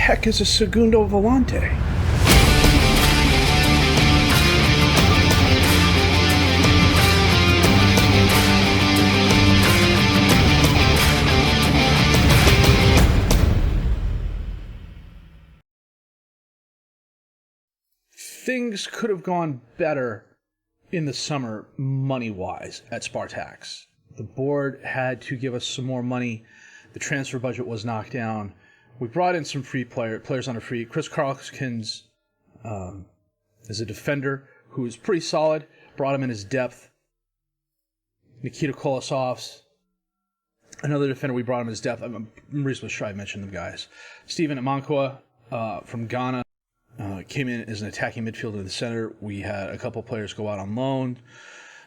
heck is a Segundo Volante? Things could have gone better in the summer money-wise at Spartax. The board had to give us some more money. The transfer budget was knocked down. We brought in some free players on a free. Chris Karlskins is a defender who is pretty solid. Brought him in his depth. Nikita Kolosov's another defender. We brought him in his depth. I'm reasonably sure I mentioned them guys. Steven Amankwa from Ghana came in as an attacking midfielder in the center. We had a couple players go out on loan.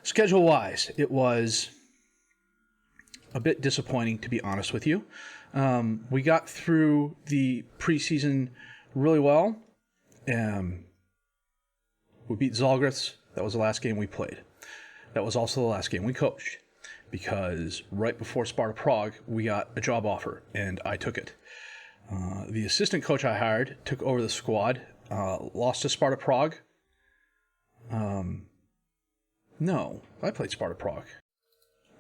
Schedule-wise, it was a bit disappointing, to be honest with you. We got through the preseason really well. We beat Zalgiris. That was the last game we played. That was also the last game we coached, because right before Sparta Prague, we got a job offer, and I took it. The assistant coach I hired took over the squad, lost to Sparta Prague. No, I played Sparta Prague.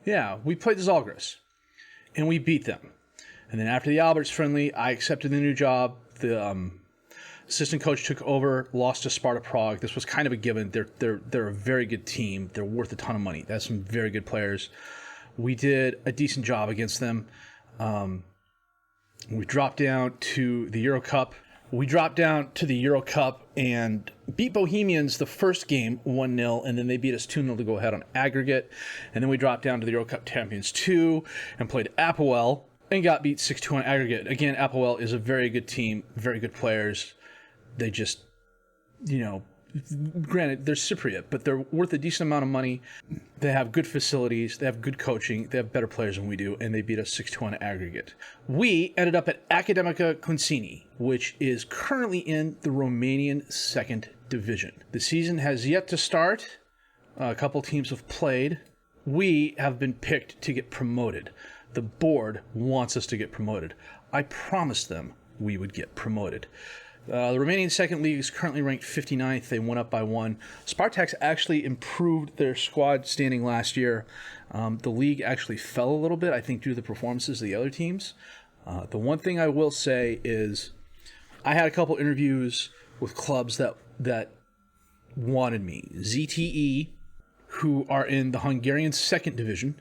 Yeah, we played the Zalgiris, and we beat them. And then after the Alberts friendly, I accepted the new job. The assistant coach took over, lost to Sparta Prague. This was kind of a given. They're a very good team. They're worth a ton of money. They have some very good players. We did a decent job against them. We dropped down to the Euro Cup. And beat Bohemians the first game 1-0, and then they beat us 2-0 to go ahead on aggregate. And then we dropped down to the Euro Cup Champions 2 and played Apoel and got beat 6-2 on aggregate. Again, Apoel is a very good team, very good players. They just, granted, they're Cypriot, but they're worth a decent amount of money. They have good facilities. They have good coaching. They have better players than we do, and they beat us 6-2 on aggregate. We ended up at Academica Cluncini, which is currently in the Romanian 2nd Division. The season has yet to start. A couple teams have played. We have been picked to get promoted. The board wants us to get promoted. I promised them we would get promoted. The Romanian second league is currently ranked 59th. They went up by 1. Spartax actually improved their squad standing last year. The league actually fell a little bit, I think, due to the performances of the other teams. The one thing I will say is I had a couple interviews with clubs that wanted me. ZTE, who are in the Hungarian 2nd Division.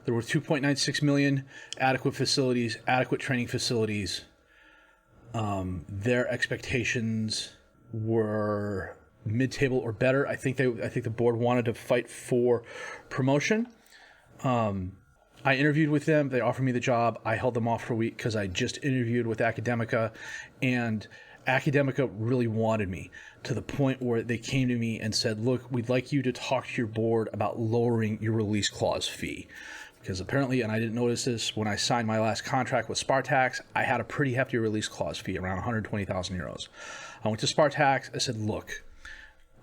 There were 2.96 million, adequate facilities, adequate training facilities. Their expectations were mid-table or better. I think the board wanted to fight for promotion. I interviewed with them. They offered me the job. I held them off for a week because I just interviewed with Academica, and Academica really wanted me to the point where they came to me and said, look, we'd like you to talk to your board about lowering your release clause fee. Because apparently, and I didn't notice this, when I signed my last contract with Spartax, I had a pretty hefty release clause fee, around 120,000 euros. I went to Spartax. I said, look,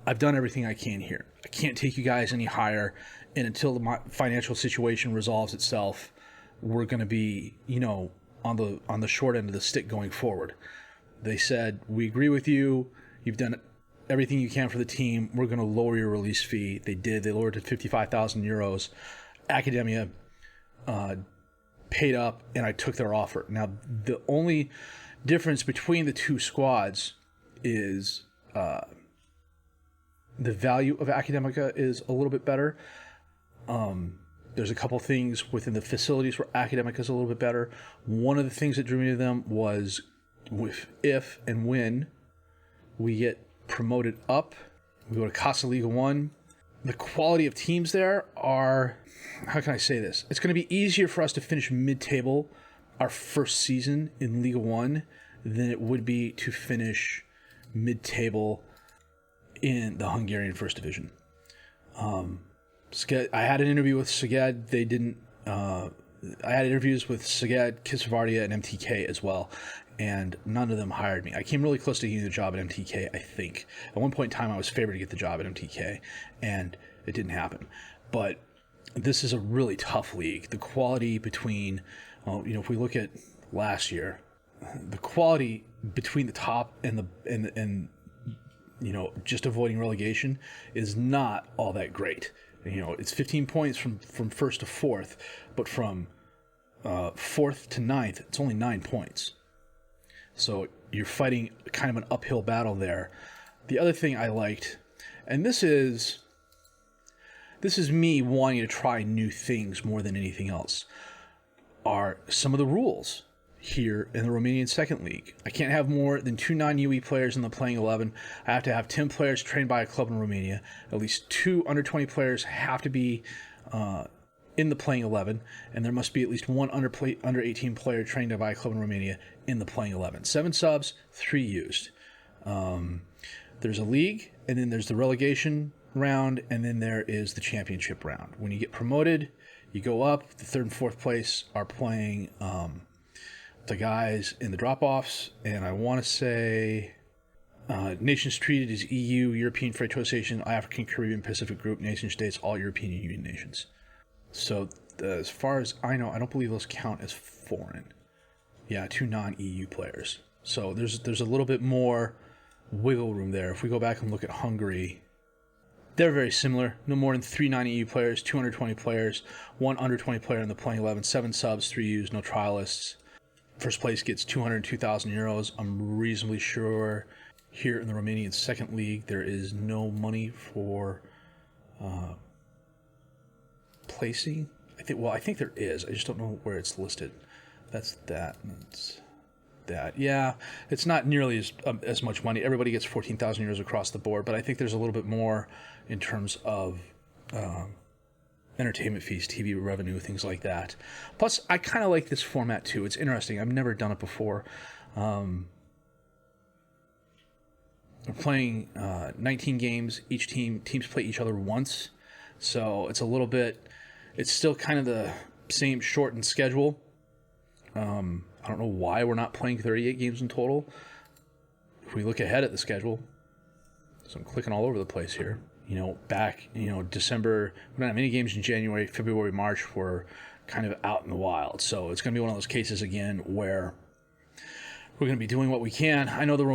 I've done everything I can here. I can't take you guys any higher. And until the financial situation resolves itself, we're going to be, on the short end of the stick going forward. They said, we agree with you. You've done everything you can for the team. We're going to lower your release fee. They did. They lowered it to 55,000 euros. Academia paid up, and I took their offer. Now, the only difference between the two squads is the value of Academica is a little bit better. There's a couple things within the facilities where Academica is a little bit better. One of the things that drew me to them was if and when we get promoted up, we go to Casa Liga 1, the quality of teams there are, how can I say this? It's going to be easier for us to finish mid-table our first season in Liga 1 than it would be to finish mid-table in the Hungarian First Division. I had an interview with Szeged. They didn't. I had interviews with Szeged, Kisvardia, and MTK as well, and none of them hired me. I came really close to getting the job at MTK, I think. At one point in time, I was favored to get the job at MTK, and it didn't happen. But this is a really tough league. The quality between, if we look at last year, the quality between the top and just avoiding relegation is not all that great. It's 15 points from first to fourth, but from fourth to ninth, it's only 9 points. So you're fighting kind of an uphill battle there. The other thing I liked, and this is me wanting to try new things more than anything else, are some of the rules here in the Romanian Second League. I can't have more than 2 non-UE players in the playing 11. I have to have 10 players trained by a club in Romania. At least 2 under 20 players have to be in the playing 11, and there must be at least 1 under 18 player trained by a club in Romania in the playing 11. 7 subs, 3 used. There's a league, and then there's the relegation round, and then there is the championship round. When you get promoted, you go up. The 3rd and 4th place are playing the guys in the drop-offs, and I want to say nations treated as EU, European Free Trade Association, African, Caribbean, Pacific Group, nation states, all European Union nations. So as far as I know, I don't believe those count as foreign. Yeah, 2 non-EU players. So there's a little bit more wiggle room there. If we go back and look at Hungary, they're very similar. No more than 3 non-EU players, 220 players, 1 under 20 player in the playing 11, 7 subs, 3 used, no trialists. First place gets 202,000 euros. I'm reasonably sure here in the Romanian Second League there is no money for placing. I think there is. I just don't know where it's listed. That's that. That's that. Yeah, it's not nearly as much money. Everybody gets 14,000 euros across the board, but I think there's a little bit more in terms of entertainment fees, TV revenue, things like that. Plus, I kind of like this format too. It's interesting. I've never done it before. We're playing 19 games. Teams play each other once, so it's still kind of the same shortened schedule. I don't know why we're not playing 38 games in total. If we look ahead at the schedule, so I'm clicking all over the place here. December, we don't have any games in January, February, March. We're kind of out in the wild. So it's going to be one of those cases again where we're going to be doing what we can. I know the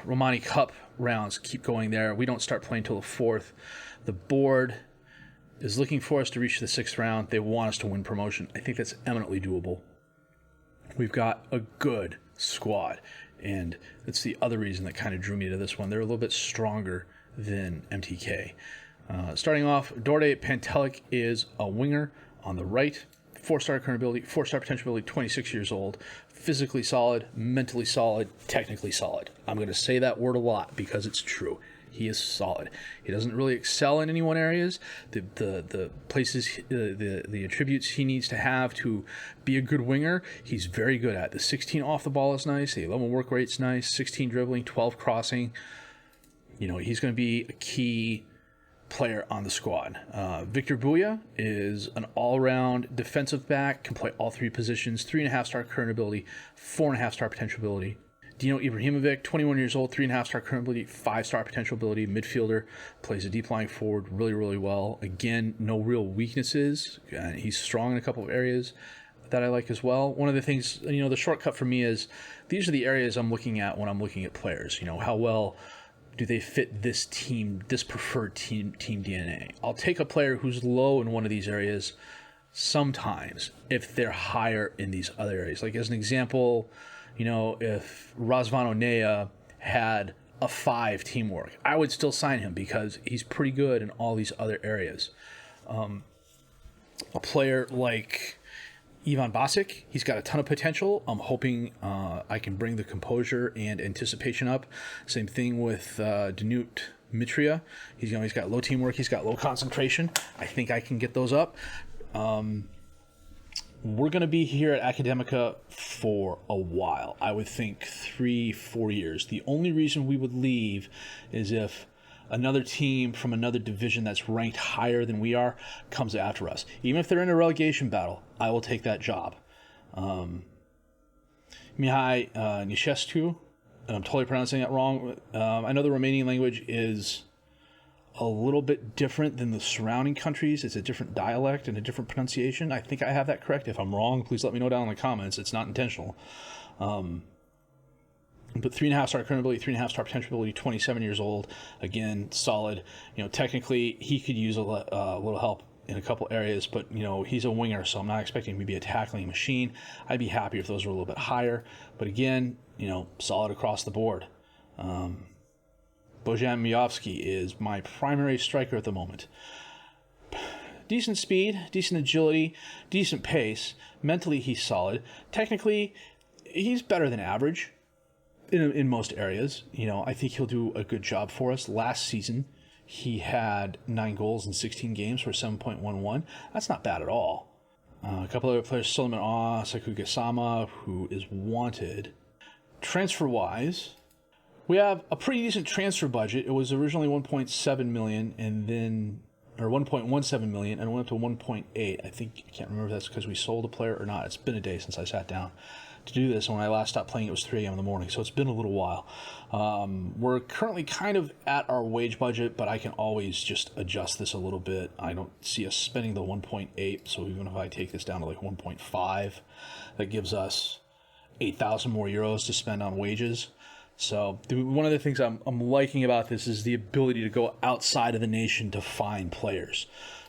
Romani Cup rounds keep going there. We don't start playing until the 4th. The board is looking for us to reach the 6th round. They want us to win promotion. I think that's eminently doable. We've got a good squad, and that's the other reason that kind of drew me to this one. They're a little bit stronger than MTK. Starting off, Dorde Pantelic is a winger on the right. 4-star current ability, 4-star potential ability, 26 years old. Physically solid, mentally solid, technically solid. I'm going to say that word a lot because it's true. He is solid. He doesn't really excel in any one areas. The places, the attributes he needs to have to be a good winger, he's very good at. The 16 off the ball is nice. The 11 work rate's nice. 16 dribbling, 12 crossing. He's going to be a key player on the squad. Victor Buya is an all-round defensive back, can play all 3 positions, 3.5-star current ability, 4.5-star potential ability. Dino Ibrahimovic, 21 years old, 3.5-star current ability, 5-star potential ability, midfielder, plays a deep lying forward really, really well. Again, no real weaknesses. He's strong in a couple of areas that I like as well. One of the things, the shortcut for me is these are the areas I'm looking at when I'm looking at players. How well do they fit this team, this preferred team DNA? I'll take a player who's low in one of these areas sometimes if they're higher in these other areas. Like as an example, if Razvan Onea had a 5 teamwork, I would still sign him because he's pretty good in all these other areas. A player like Ivan Basic, he's got a ton of potential. I'm hoping I can bring the composure and anticipation up. Same thing with Danut Mitria. He's got low teamwork, he's got low concentration. I think I can get those up. We're going to be here at Academica for a while. I would think 3-4 years. The only reason we would leave is if another team from another division that's ranked higher than we are comes after us. Even if they're in a relegation battle, I will take that job. Mihai Nișescu, and I'm totally pronouncing that wrong. I know the Romanian language is a little bit different than the surrounding countries. It's a different dialect and a different pronunciation. I think I have that correct. If I'm wrong, please let me know down in the comments. It's not intentional. But 3.5 star current ability, 3.5 star potential ability, 27 years old. Again, solid. Technically, he could use a little help in a couple areas, but, he's a winger, so I'm not expecting him to be a tackling machine. I'd be happy if those were a little bit higher. But again, solid across the board. Bojan Miovski is my primary striker at the moment. Decent speed, decent agility, decent pace. Mentally, he's solid. Technically, he's better than average. In most areas, I think he'll do a good job for us. Last season, he had 9 goals in 16 games for 7.11. That's not bad at all. A couple other players, Solomon Saku Gasama, who is wanted. Transfer-wise, we have a pretty decent transfer budget. It was originally 1.7 million, or 1.17 million, and it went up to 1.8. I can't remember if that's because we sold a player or not. It's been a day since I sat down to do this. When I last stopped playing, it was 3 a.m. in the morning, so it's been a little while. We're currently kind of at our wage budget, but I can always just adjust this a little bit. I don't see us spending the 1.8, so even if I take this down to like 1.5, that gives us 8,000 more euros to spend on wages. So one of the things I'm liking about this is the ability to go outside of the nation to find players.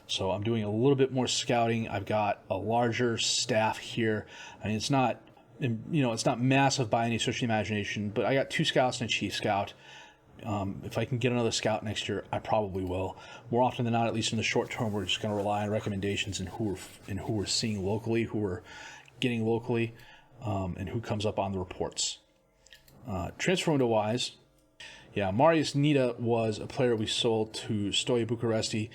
So I'm doing a little bit more scouting. I've got a larger staff here. I mean, it's not massive by any stretch of the imagination, but I got 2 scouts and a chief scout. If I can get another scout next year, I probably will. More often than not, at least in the short term, we're just going to rely on recommendations and who we're seeing locally, who we're getting locally, and who comes up on the reports. Transfer window wise, Marius Nida was a player we sold to Steaua Bucuresti,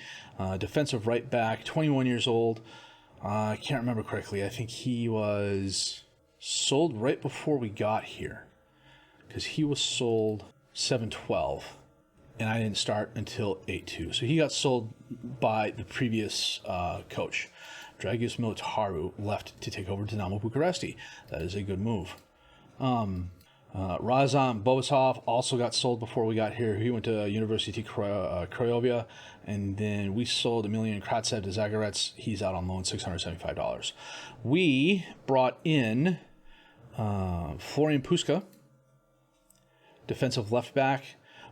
defensive right back, 21 years old. I can't remember correctly. I think he was sold right before we got here, because he was sold 7/12, and I didn't start until 8/2. So he got sold by the previous coach. Dragius Militaru left to take over Dinamo Bucuresti. That is a good move. Razan Bobasov also got sold before we got here. He went to University Craiova, and then we sold Emilian Kratsev to Zagoretz. He's out on loan, $675. We brought in Florian Puska, defensive left back,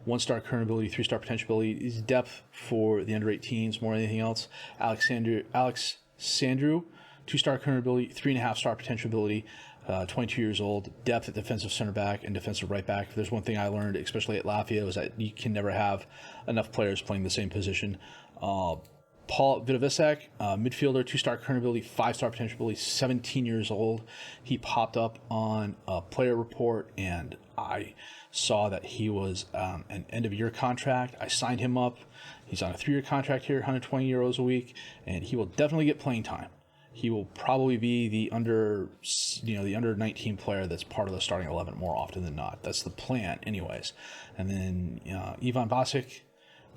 1-star current ability, 3-star potential ability. He's depth for the under 18s more than anything else. Alex Sandru, 2-star current ability, 3.5-star potential ability. 22 years old, depth at defensive center back and defensive right back. If there's one thing I learned, especially at Latvia, was that you can never have enough players playing the same position. Paul Vidovicek, midfielder, 2-star current ability, 5-star potential ability, 17 years old. He popped up on a player report, and I saw that he was an end-of-year contract. I signed him up. He's on a 3-year contract here, 120 euros a week, and he will definitely get playing time. He will probably be the under 19 player that's part of the starting 11 more often than not. That's the plan, anyways. And then Ivan Basic,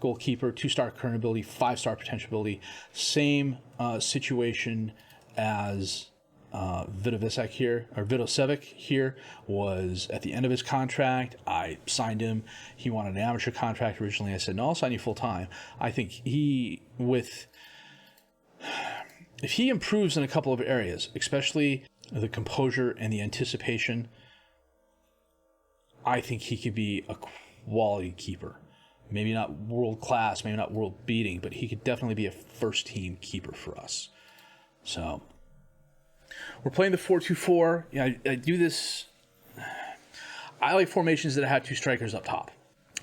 goalkeeper, 2-star current ability, 5-star potential ability. Same situation as Vidovicek here, or Vidosevic here, was at the end of his contract. I signed him. He wanted an amateur contract originally. I said, no, I'll sign you full time. I think if he improves in a couple of areas, especially the composure and the anticipation, I think he could be a quality keeper. Maybe not world class, maybe not world beating, but he could definitely be a first team keeper for us. So we're playing the 4-2-4. I do this. I like formations that have 2 strikers up top.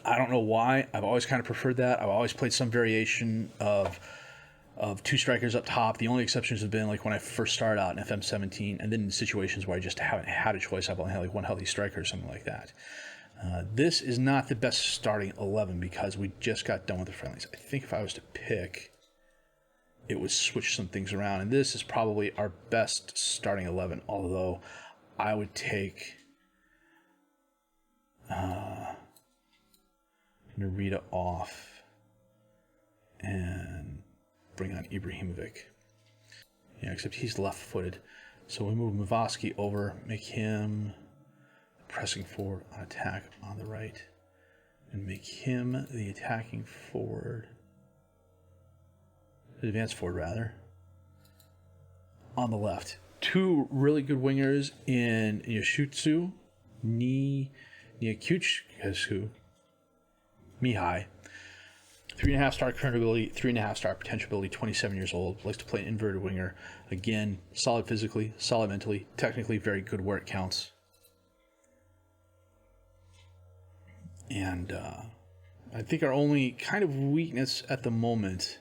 I don't know why. I've always kind of preferred that. I've always played some variation of 2 strikers up top. The only exceptions have been like when I first started out in FM17, and then in situations where I just haven't had a choice. I've only had like one healthy striker or something like that. This is not the best starting 11 because we just got done with the friendlies. I think if I was to pick, it would switch some things around, and this is probably our best starting 11, although I would take Narita off and bring on Ibrahimovic. Yeah, except he's left-footed. So we move Mavoski over, make him pressing forward on attack on the right, and make him the attacking forward, the advanced forward rather, on the left. two really good wingers in Yoshitsu, Nyakuchikasu, Mihai. 3.5 star current ability, 3.5 star potential ability, 27 years old, likes to play an inverted winger. Again, solid physically, solid mentally, technically very good where it counts. And I think our only kind of weakness at the moment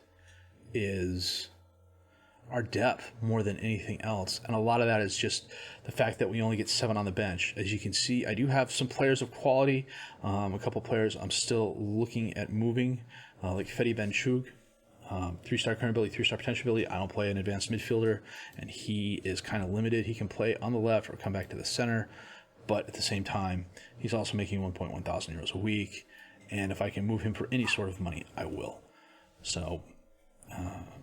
is our depth more than anything else. And a lot of that is just the fact that we only get 7 on the bench. As you can see, I do have some players of quality. A couple players I'm still looking at moving, like Fedi Benchug. 3-star current ability, 3-star potential ability. I don't play an advanced midfielder, and he is kind of limited. He can play on the left or come back to the center, but at the same time, he's also making 1.1 thousand euros a week. And if I can move him for any sort of money, I will. So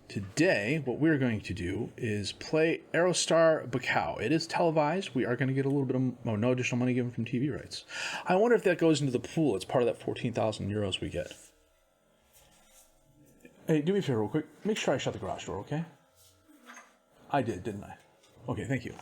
today, what we're going to do is play Aerostar Bacau. It is televised. We are going to get a little bit of no additional money given from TV rights. I wonder if that goes into the pool. It's part of that 14,000 euros we get. Hey, do me a favor real quick. Make sure I shut the garage door, okay? I did, didn't I? Okay, thank you.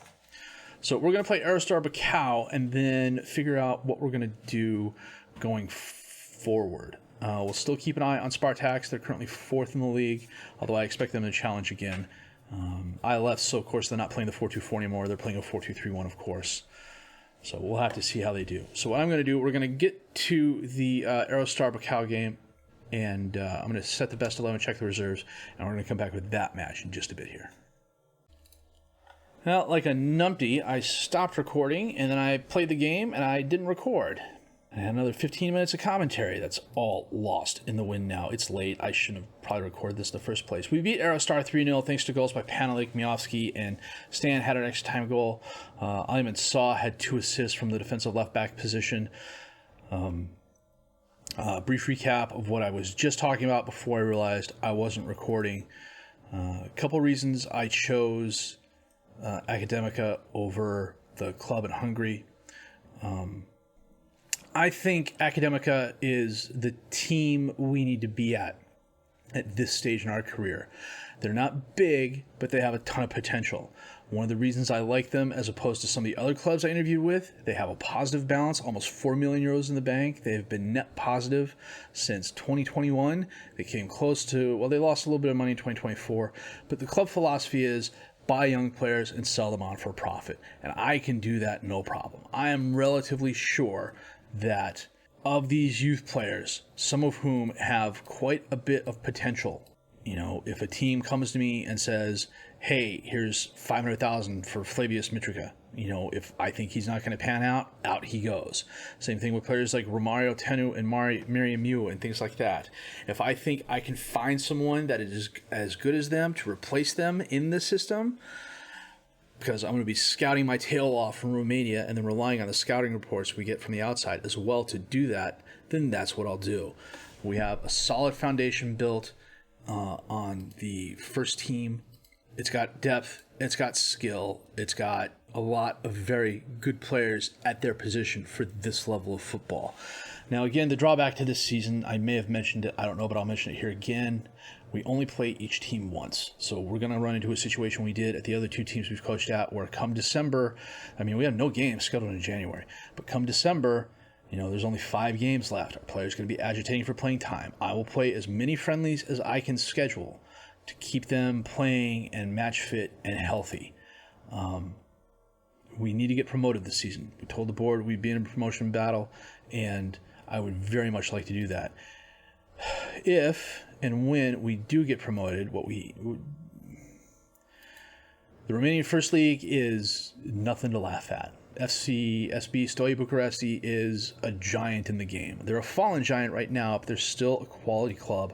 So we're going to play Aerostar Bacau and then figure out what we're going to do going forward. We'll still keep an eye on Spartaks. They're currently 4th in the league, although I expect them to challenge again. I left, so of course they're not playing the 4-2-4 anymore. They're playing a 4-2-3-1, of course. So we'll have to see how they do. So what I'm going to do, we're going to get to the Aerostar Bacau game, and I'm going to set the best 11, check the reserves, and we're going to come back with that match in just a bit here. Now, like a numpty, I stopped recording, and then I played the game, and I didn't record. I had another 15 minutes of commentary. That's all lost in the wind now. It's late. I shouldn't have probably recorded this in the first place. We beat Aerostar 3-0 thanks to goals by Panelik, Miovsky, and Stan had an extra time goal. Ayman Saw had 2 assists from the defensive left-back position. Brief recap of what I was just talking about before I realized I wasn't recording. A couple reasons I chose Academica over the club in Hungary. I think Academica is the team we need to be at this stage in our career. They're not big, but they have a ton of potential. One of the reasons I like them as opposed to some of the other clubs I interviewed with, they have a positive balance, almost 4 million euros in the bank. They have been net positive since 2021. They came close to, well, they lost a little bit of money in 2024, but the club philosophy is buy young players and sell them on for a profit. And I can do that no problem. I am relatively sure that of these youth players, some of whom have quite a bit of potential, you know, if a team comes to me and says, hey, here's 500,000 for Flavius Mitrica, you know, if I think he's not going to pan out, out he goes. Same thing with players like Romario Tenu and Miriam Mew and things like that. If I think I can find someone that is as good as them to replace them in the system, because I'm going to be scouting my tail off from Romania and then relying on the scouting reports we get from the outside as well to do that, then that's what I'll do. We have a solid foundation built on the first team. It's got depth, it's got skill, it's got a lot of very good players at their position for this level of football. Now, again, the drawback to this season, I may have mentioned it, I don't know, but I'll mention it here again. We only play each team once. So we're going to run into a situation we did at the other 2 teams we've coached at where come December, I mean, we have no games scheduled in January, but come December, you know, there's only 5 games left. Our players are going to be agitating for playing time. I will play as many friendlies as I can schedule to keep them playing and match fit and healthy. We need to get promoted this season. We told the board we'd be in a promotion battle, and I would very much like to do that. If and when we do get promoted, the Romanian First League is nothing to laugh at. SB Steaua Bucuresti is a giant in the game. They're a fallen giant right now, but they're still a quality club.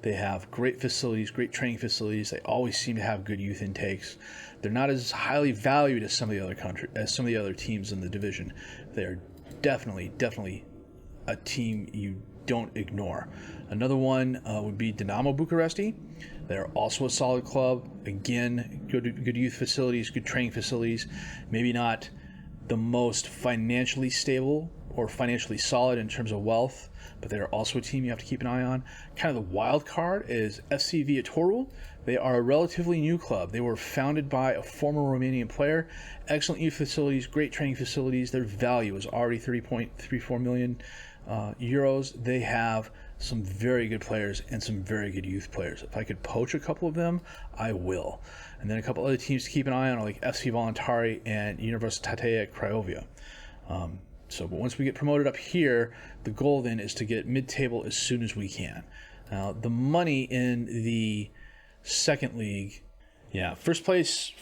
They have great facilities, great training facilities. They always seem to have good youth intakes. They're not as highly valued as some of the other teams in the division. They're definitely a team you don't ignore. Another one would be Dinamo Bucuresti. They're also a solid club. Again, good youth facilities, good training facilities. Maybe not the most financially stable or financially solid in terms of wealth, but they're also a team you have to keep an eye on. Kind of the wild card is FC Viitorul. They are a relatively new club. They were founded by a former Romanian player. Excellent youth facilities, great training facilities. Their value is already 30.34 million euros. They have some very good players and some very good youth players. If I could poach a couple of them, I will. And then a couple other teams to keep an eye on are like FC Voluntari and Universitatea Craiova. But once we get promoted up here, the goal then is to get mid-table as soon as we can. Now, the money in the second league, first place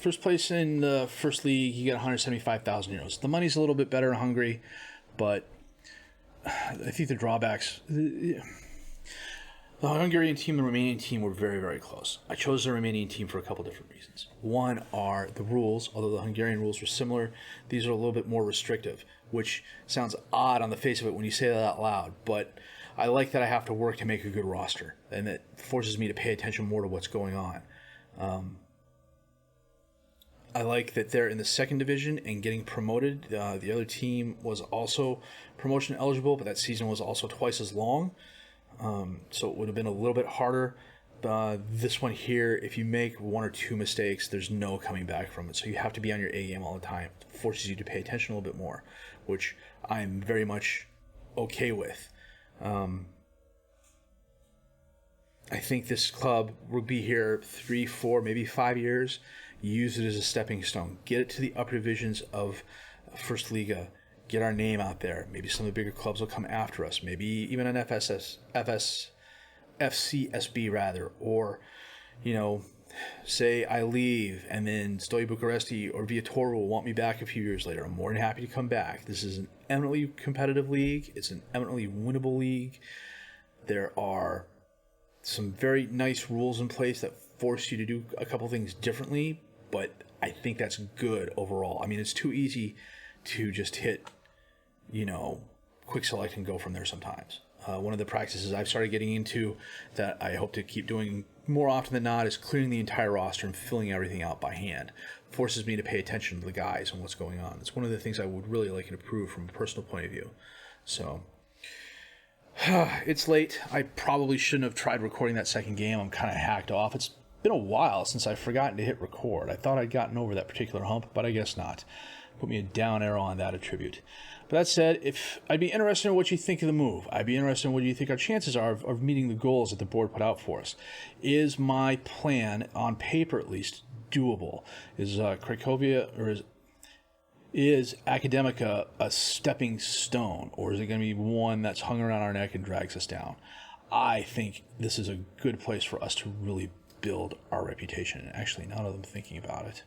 in the first league, you get 175,000 euros. The money's a little bit better in Hungary, but I think the drawbacks, the Hungarian team and the Romanian team were very, very close. I chose the Romanian team for a couple different reasons. One are the rules. Although the Hungarian rules were similar, these are a little bit more restrictive, which sounds odd on the face of it when you say that out loud, but I like that I have to work to make a good roster, and that forces me to pay attention more to what's going on. I like that they're in the second division and getting promoted. The other team was also promotion eligible, but that season was also twice as long. So it would have been a little bit harder. This one here, if you make one or two mistakes, there's no coming back from it. So you have to be on your A game all the time. It forces you to pay attention a little bit more, which I'm very much okay with. I think this club will be here 3, 4, maybe 5 years. Use it as a stepping stone. Get it to the upper divisions of First Liga. Get our name out there. Maybe some of the bigger clubs will come after us. Maybe even an FCSB rather. Or, say I leave and then Steaua Bucuresti or Viitorul will want me back a few years later. I'm more than happy to come back. This is an eminently competitive league. It's an eminently winnable league. There are some very nice rules in place that force you to do a couple things differently, but I think that's good overall. I mean, it's too easy to just hit, quick select and go from there sometimes. One of the practices I've started getting into that I hope to keep doing more often than not is clearing the entire roster and filling everything out by hand. Forces me to pay attention to the guys and what's going on. It's one of the things I would really like to improve from a personal point of view. So, it's late. I probably shouldn't have tried recording that second game. I'm kind of hacked off. It's been a while since I've forgotten to hit record. I thought I'd gotten over that particular hump, but I guess not. Put me a down arrow on that attribute. But that said, if I'd be interested in what you think of the move. I'd be interested in what you think our chances are of meeting the goals that the board put out for us. Is my plan, on paper at least, doable? Is Craiova or is Academica a stepping stone, or is it going to be one that's hung around our neck and drags us down? I think this is a good place for us to really build our reputation. And actually, now that I'm thinking about it,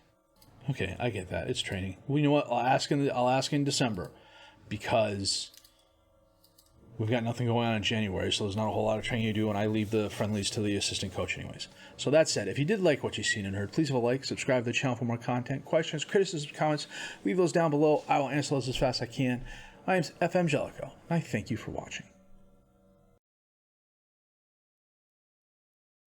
okay, I get that. It's training. Well, you know what? I'll ask in December, because we've got nothing going on in January, so there's not a whole lot of training to do, and I leave the friendlies to the assistant coach anyways. So that said, if you did like what you've seen and heard, please leave a like, subscribe to the channel for more content. Questions, criticisms, comments, leave those down below. I will answer those as fast as I can. My name's FM Jellicoe, and I thank you for watching.